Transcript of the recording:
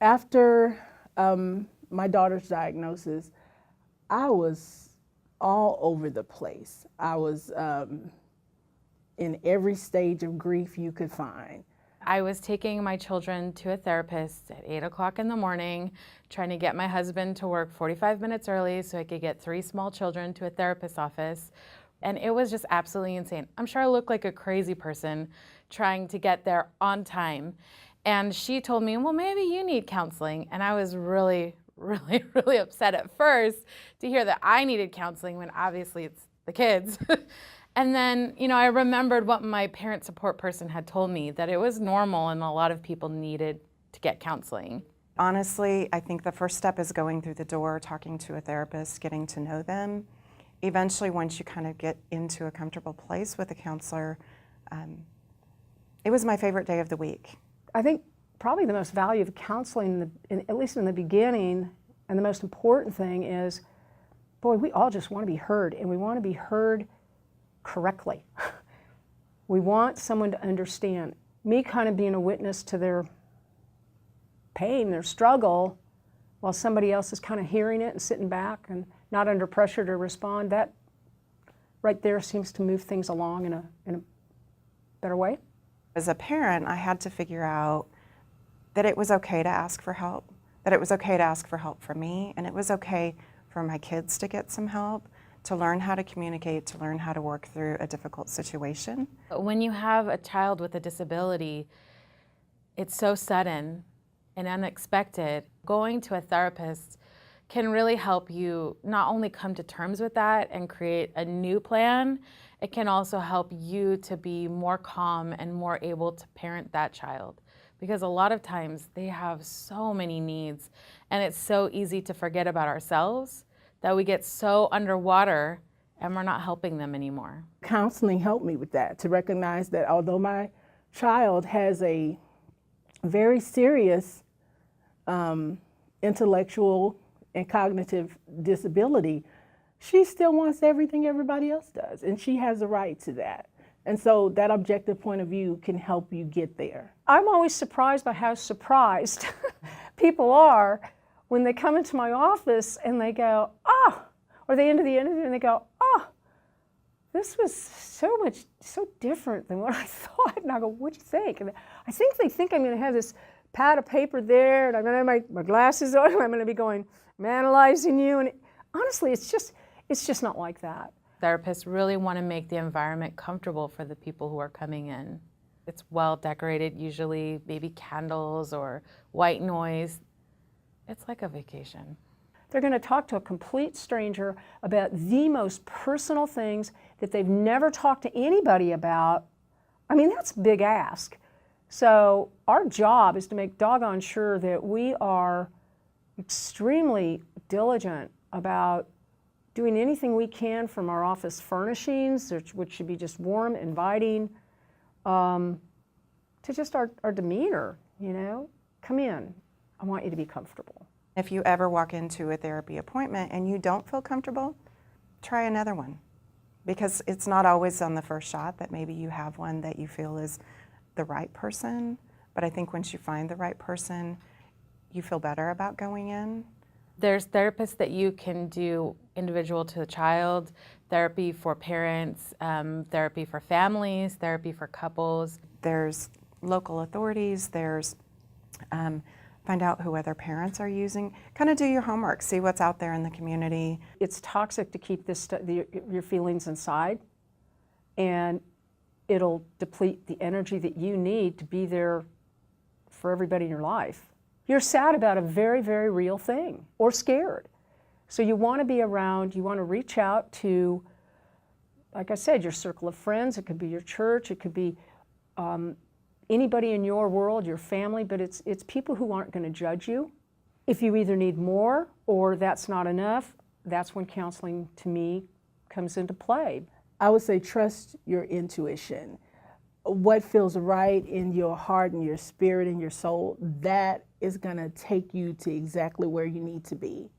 After my daughter's diagnosis, I was all over the place. I was in every stage of grief you could find. I was taking my children to a therapist at 8 o'clock in the morning, trying to get my husband to work 45 minutes early so I could get 3 small children to a therapist's office. And it was just absolutely insane. I'm sure I look like a crazy person trying to get there on time. And she told me, well, maybe you need counseling. And I was really, really upset at first to hear that I needed counseling when obviously it's the kids. And then, I remembered what my parent support person had told me, that it was normal and a lot of people needed to get counseling. Honestly, I think the first step is going through the door, talking to a therapist, getting to know them. Eventually, once you kind of get into a comfortable place with a counselor, it was my favorite day of the week. I think probably the most value of counseling, at least in the beginning, and the most important thing is, boy, we all just want to be heard, and we want to be heard correctly. We want someone to understand. Me kind of being a witness to their pain, their struggle, while somebody else is kind of hearing it and sitting back and not under pressure to respond, that right there seems to move things along in a better way. As a parent, I had to figure out that it was okay to ask for help, that it was okay to ask for help from me, and it was okay for my kids to get some help, to learn how to communicate, to learn how to work through a difficult situation. When you have a child with a disability, it's so sudden and unexpected. Going to a therapist can really help you not only come to terms with that and create a new plan, it can also help you to be more calm and more able to parent that child. Because a lot of times they have so many needs, and it's so easy to forget about ourselves that we get so underwater and we're not helping them anymore. Counseling helped me with that, to recognize that although my child has a very serious intellectual and cognitive disability, she still wants everything everybody else does, and she has a right to that. And so that objective point of view can help you get there. I'm always surprised by how surprised people are when they come into my office and they go, or they end the interview and they go, this was so different than what I thought. And I go, what'd you think? And I think they think I'm going to have this pad of paper there, and I'm going to have my glasses on, and I'm going to be going, I'm analyzing you. And honestly, it's just not like that. Therapists really want to make the environment comfortable for the people who are coming in. It's well decorated, usually maybe candles or white noise. It's like a vacation. They're going to talk to a complete stranger about the most personal things that they've never talked to anybody about. I mean, that's a big ask. So our job is to make doggone sure that we are extremely diligent about doing anything we can from our office furnishings, which should be just warm, inviting, to just our demeanor, Come in. I want you to be comfortable. If you ever walk into a therapy appointment and you don't feel comfortable, try another one. Because it's not always on the first shot that maybe you have one that you feel is the right person. But I think once you find the right person, you feel better about going in. There's therapists that you can do individual to the child, therapy for parents, therapy for families, therapy for couples. There's local authorities, there's find out who other parents are using. Kind of do your homework, see what's out there in the community. It's toxic to keep your feelings inside, and it'll deplete the energy that you need to be there for everybody in your life. You're sad about a very, very real thing, or scared. So you want to be around, you want to reach out to, like I said, your circle of friends. It could be your church, it could be anybody in your world, your family, but it's people who aren't going to judge you. If you either need more or that's not enough, that's when counseling, to me, comes into play. I would say trust your intuition. What feels right in your heart and your spirit and your soul, that is going to take you to exactly where you need to be.